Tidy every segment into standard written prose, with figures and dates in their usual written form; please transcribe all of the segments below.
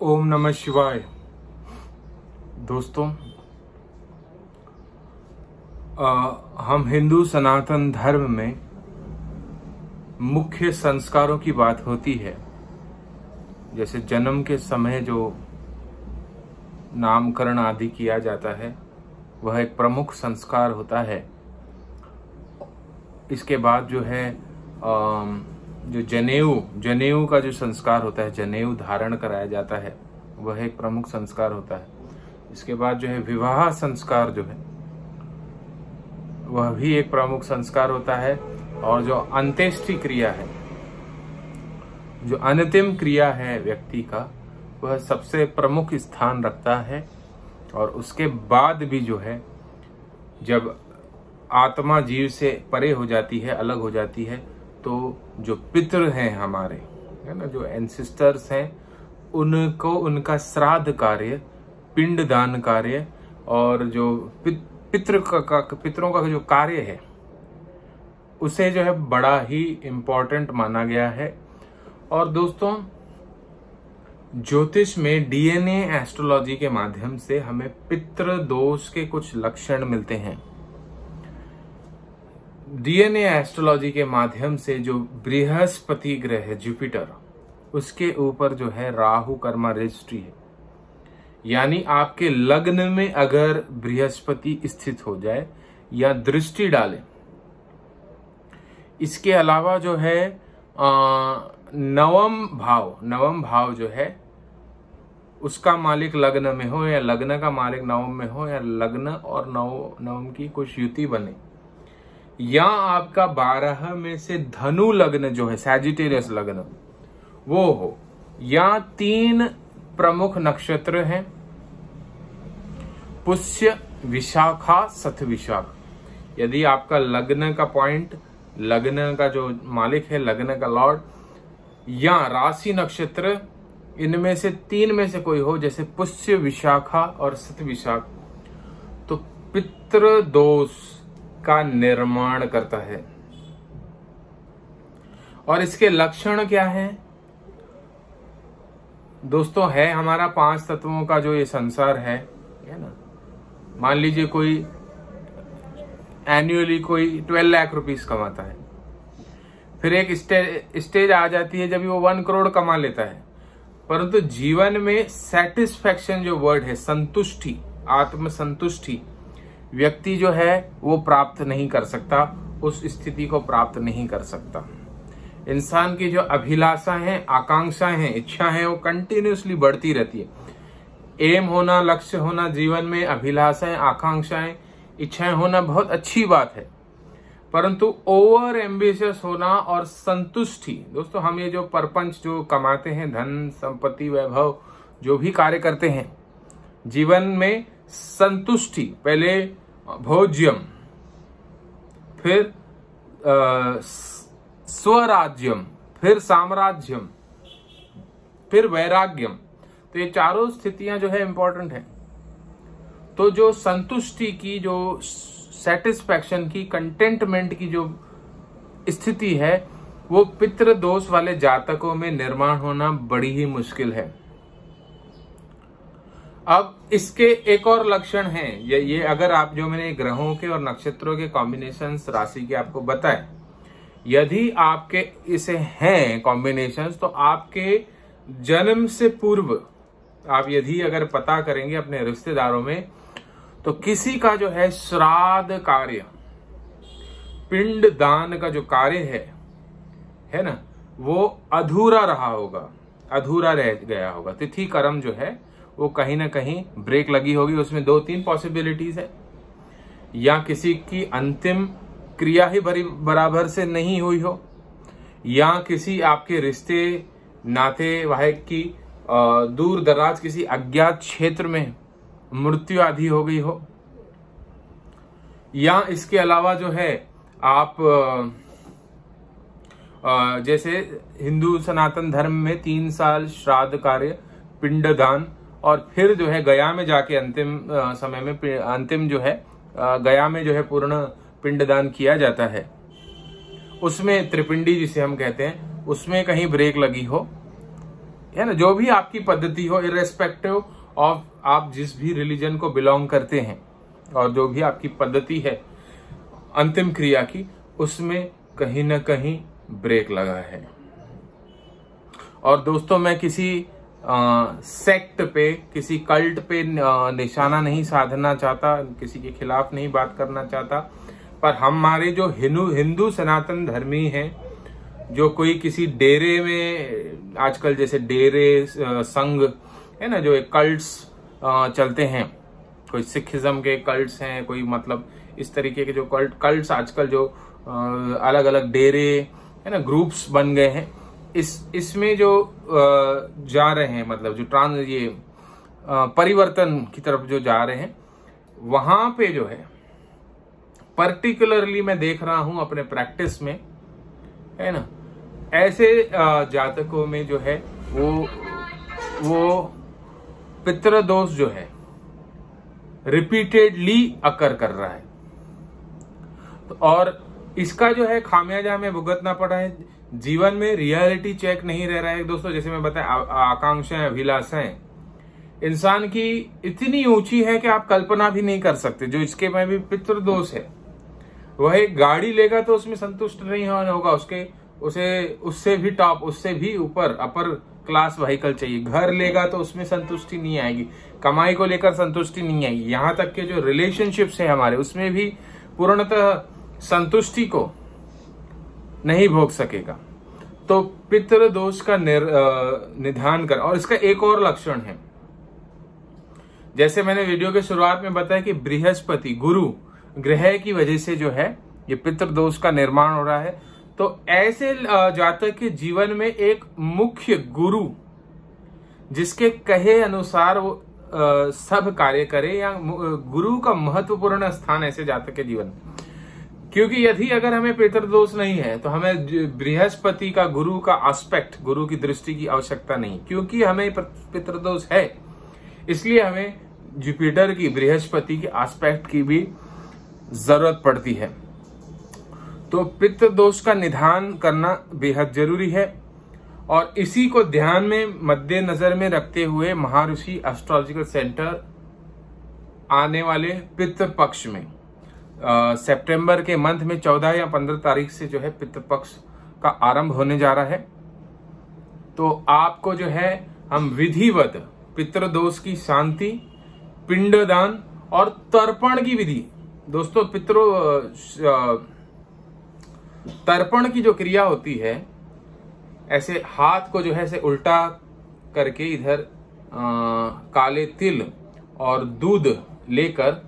ओम नमः शिवाय। दोस्तों, हम हिंदू सनातन धर्म में मुख्य संस्कारों की बात होती है। जैसे जन्म के समय जो नामकरण आदि किया जाता है वह एक प्रमुख संस्कार होता है। इसके बाद जो है जो जनेऊ का जो संस्कार होता है, जनेऊ धारण कराया जाता है, वह एक प्रमुख संस्कार होता है। इसके बाद जो है विवाह संस्कार जो है वह भी एक प्रमुख संस्कार होता है। और जो अंत्येष्टि क्रिया है, जो अंतिम क्रिया है व्यक्ति का, वह सबसे प्रमुख स्थान रखता है। और उसके बाद भी जो है जब आत्मा जीव से परे हो जाती है, अलग हो जाती है, तो जो पितृ हैं हमारे, है ना, जो एंसेस्टर्स हैं, उनको उनका श्राद्ध कार्य, पिंडदान कार्य और जो पितरों का जो कार्य है उसे जो है बड़ा ही इम्पोर्टेंट माना गया है। और दोस्तों, ज्योतिष में डीएनए एस्ट्रोलॉजी के माध्यम से हमें पितृ दोष के कुछ लक्षण मिलते हैं। डीएनए एस्ट्रोलॉजी के माध्यम से जो बृहस्पति ग्रह है, जुपिटर, उसके ऊपर जो है राहु कर्मा रजिस्ट्री है। यानी आपके लग्न में अगर बृहस्पति स्थित हो जाए या दृष्टि डाले। इसके अलावा जो है नवम भाव जो है उसका मालिक लग्न में हो या लग्न का मालिक नवम में हो, या लग्न और नवम की कुछ युति बने, या आपका 12 में से धनु लग्न जो है, सैजिटेरियस लग्न, वो हो, या 3 प्रमुख नक्षत्र हैं, पुष्य, विशाखा, शतविशाख। यदि आपका लग्न का पॉइंट, लग्न का जो मालिक है, लग्न का लॉर्ड, या राशि नक्षत्र, इनमें से 3 में से कोई हो, जैसे पुष्य, विशाखा और शतविशाख, तो पितृ दोष का निर्माण करता है। और इसके लक्षण क्या है दोस्तों? है हमारा 5 तत्वों का जो ये संसार है ना। मान लीजिए कोई एनुअली कोई 12 लाख रुपीस कमाता है, फिर एक स्टेज आ जाती है जब वो 1 करोड़ कमा लेता है, परंतु जीवन में सेटिस्फैक्शन जो वर्ड है, संतुष्टि, आत्मसंतुष्टि, व्यक्ति जो है वो प्राप्त नहीं कर सकता, उस स्थिति को प्राप्त नहीं कर सकता। इंसान की जो अभिलाषाएं हैं, आकांक्षाएं हैं, इच्छा है, वो कंटिन्यूसली बढ़ती रहती है। एम होना, लक्ष्य होना जीवन में, अभिलाषाएं, आकांक्षाएं, इच्छाएं होना बहुत अच्छी बात है, परंतु ओवर एम्बिशियस होना और संतुष्टि, दोस्तों हम ये जो परपंच जो कमाते हैं, धन संपत्ति वैभव जो भी कार्य करते हैं, जीवन में संतुष्टि, पहले भोज्यम, फिर स्वराज्यम, फिर साम्राज्यम, फिर वैराग्यम, तो ये चारों स्थितियां जो है इंपॉर्टेंट है। तो जो संतुष्टि की, जो सेटिस्फैक्शन की, कंटेंटमेंट की जो स्थिति है, वो पितृ दोष वाले जातकों में निर्माण होना बड़ी ही मुश्किल है। अब इसके एक और लक्षण हैं, ये अगर आप जो मैंने ग्रहों के और नक्षत्रों के कॉम्बिनेशंस, राशि के आपको बताए, यदि आपके इसे हैं कॉम्बिनेशंस, तो आपके जन्म से पूर्व आप यदि अगर पता करेंगे अपने रिश्तेदारों में, तो किसी का जो है श्राद्ध कार्य, पिंड दान का जो कार्य है ना, वो अधूरा रहा होगा, अधूरा रह गया होगा। तिथि कर्म जो है वो कहीं ना कहीं ब्रेक लगी होगी। उसमें 2-3 पॉसिबिलिटीज है, या किसी की अंतिम क्रिया ही बराबर से नहीं हुई हो, या किसी आपके रिश्ते नाते वाहिक की दूर दराज किसी अज्ञात क्षेत्र में मृत्यु आदि हो गई हो, या इसके अलावा जो है आप जैसे हिंदू सनातन धर्म में 3 साल श्राद्ध कार्य, पिंडदान, और फिर जो है गया में जाके अंतिम समय में, अंतिम जो है गया में जो है पूर्ण पिंडदान किया जाता है, उसमें त्रिपिंडी जिसे हम कहते हैं, उसमें कहीं ब्रेक लगी हो, है ना, जो भी आपकी पद्धति हो, इरेस्पेक्टिव ऑफ आप जिस भी रिलीजन को बिलोंग करते हैं, और जो भी आपकी पद्धति है अंतिम क्रिया की, उसमें कहीं ना कहीं ब्रेक लगा है। और दोस्तों, मैं किसी सेक्ट पे, किसी कल्ट पे निशाना नहीं साधना चाहता, किसी के खिलाफ नहीं बात करना चाहता, पर हमारे जो हिंदू सनातन धर्मी हैं, जो कोई किसी डेरे में, आजकल जैसे डेरे संघ है ना, जो एक कल्ट्स चलते हैं, कोई सिखिज्म के कल्ट्स हैं, कोई मतलब इस तरीके के जो कल्ट्स आजकल जो अलग अलग डेरे है ना, ग्रुप्स बन गए हैं, इसमें जो जा रहे हैं, मतलब जो ये परिवर्तन की तरफ जो जा रहे हैं, वहां पे जो है पर्टिकुलरली मैं देख रहा हूं अपने प्रैक्टिस में, है ना, ऐसे जातकों में जो है वो पितृदोष जो है रिपीटेडली अकर कर रहा है। और इसका जो है खामियाजा हमें भुगतना पड़ा है। जीवन में रियलिटी चेक नहीं रह रहा है दोस्तों। जैसे मैं बताया, आकांक्षाएं, अभिलाषाएं इंसान की इतनी ऊंची है कि आप कल्पना भी नहीं कर सकते। जो इसके में भी पितृदोष है, वह एक गाड़ी लेगा तो उसमें संतुष्ट नहीं होगा, उससे भी टॉप, उससे भी ऊपर अपर क्लास व्हीकल चाहिए। घर लेगा तो उसमें संतुष्टि नहीं आएगी, कमाई को लेकर संतुष्टि नहीं आएगी, यहां तक के जो रिलेशनशिप्स है हमारे, उसमें भी पूर्णतः संतुष्टि को नहीं भोग सकेगा। तो पितृदोष का निदान कर। और इसका एक और लक्षण है, जैसे मैंने वीडियो के शुरुआत में बताया कि बृहस्पति गुरु ग्रह की वजह से जो है ये पितृदोष का निर्माण हो रहा है। तो ऐसे जातक के जीवन में एक मुख्य गुरु, जिसके कहे अनुसार वो सब कार्य करे, या गुरु का महत्वपूर्ण स्थान ऐसे जातक के जीवन में। क्योंकि यदि अगर हमें पितृदोष नहीं है तो हमें बृहस्पति का, गुरु का एस्पेक्ट, गुरु की दृष्टि की आवश्यकता नहीं। क्योंकि हमें पितृदोष है, इसलिए हमें जुपिटर की, बृहस्पति के एस्पेक्ट की भी जरूरत पड़ती है। तो पितृदोष का निदान करना बेहद जरूरी है। और इसी को ध्यान में मद्देनजर में रखते हुए महर्षि एस्ट्रोलॉजिकल सेंटर आने वाले पितृ पक्ष में सितंबर के मंथ में 14 या 15 तारीख से जो है पितृ पक्ष का आरंभ होने जा रहा है। तो आपको जो है हम विधिवत पितृदोष की शांति, पिंडदान और तर्पण की विधि, दोस्तों तर्पण की जो क्रिया होती है, ऐसे हाथ को जो है ऐसे उल्टा करके इधर काले तिल और दूध लेकर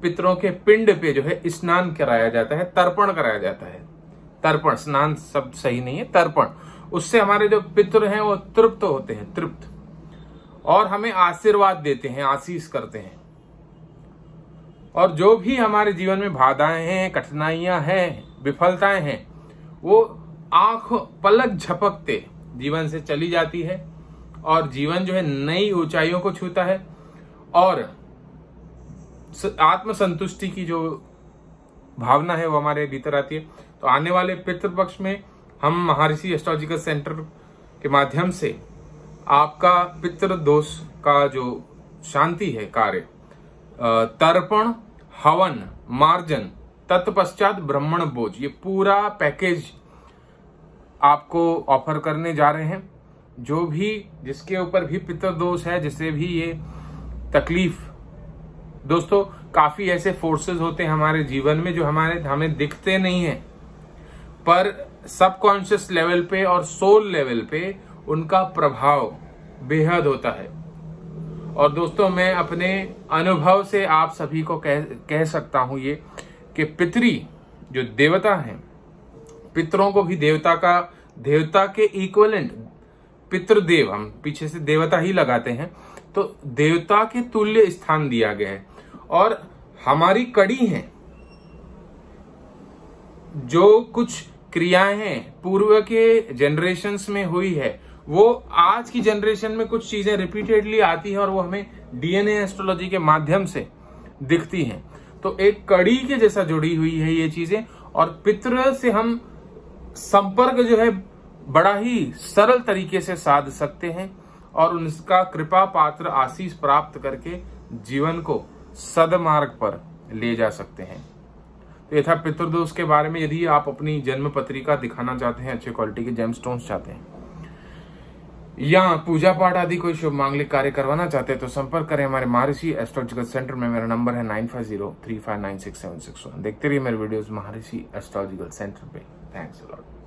पितरों के पिंड पे जो है स्नान कराया जाता है, तर्पण कराया जाता है। तर्पण, स्नान शब्द सही नहीं है, तर्पण। उससे हमारे जो पितृ हैं वो तृप्त होते हैं, तृप्त, और हमें आशीर्वाद देते हैं, आशीष करते हैं। और जो भी हमारे जीवन में बाधाएं हैं, कठिनाइयां हैं, विफलताएं हैं, वो आंख पलक झपकते जीवन से चली जाती है, और जीवन जो है नई ऊंचाइयों को छूता है, और आत्मसंतुष्टि की जो भावना है वो हमारे भीतर आती है। तो आने वाले पितृपक्ष में हम महर्षि एस्ट्रोलॉजिकल सेंटर के माध्यम से आपका पितृदोष का जो शांति है कार्य, तर्पण, हवन, मार्जन, तत्पश्चात ब्राह्मण भोज, ये पूरा पैकेज आपको ऑफर करने जा रहे हैं। जो भी, जिसके ऊपर भी पितृदोष है, जिससे भी ये तकलीफ, दोस्तों काफी ऐसे फोर्सेस होते हैं हमारे जीवन में जो हमें दिखते नहीं है, पर सबकॉन्शियस लेवल पे और सोल लेवल पे उनका प्रभाव बेहद होता है। और दोस्तों, मैं अपने अनुभव से आप सभी को कह सकता हूं ये कि पितरी जो देवता हैं, पितरों को भी देवता के इक्विवेलेंट, पितृदेव, हम पीछे से देवता ही लगाते हैं, तो देवता के तुल्य स्थान दिया गया है। और हमारी कड़ी हैं, जो कुछ क्रियाएं हैं पूर्व के जनरेशन्स में हुई है, वो आज की जनरेशन में कुछ चीजें रिपीटेडली आती हैं और वो हमें डीएनए एस्ट्रोलॉजी के माध्यम से दिखती हैं। तो एक कड़ी के जैसा जुड़ी हुई है ये चीजें, और पितृ से हम संपर्क जो है बड़ा ही सरल तरीके से साध सकते हैं और उनका कृपा पात्र आशीष प्राप्त करके जीवन को सदमार्ग पर ले जा सकते हैं। तो ये था पितृदोष के बारे में। यदि आप अपनी जन्म पत्रिका दिखाना चाहते हैं, अच्छे क्वालिटी के जेमस्टोन्स चाहते हैं या पूजा पाठ आदि कोई शुभ मांगलिक कार्य करवाना चाहते हैं तो संपर्क करें हमारे महर्षि एस्ट्रोलॉजिकल सेंटर में। मेरा नंबर है 9503596761। देखते रहिए मेरे वीडियोस महर्षि एस्ट्रोलॉजिकल सेंटर पे। Thanks a lot.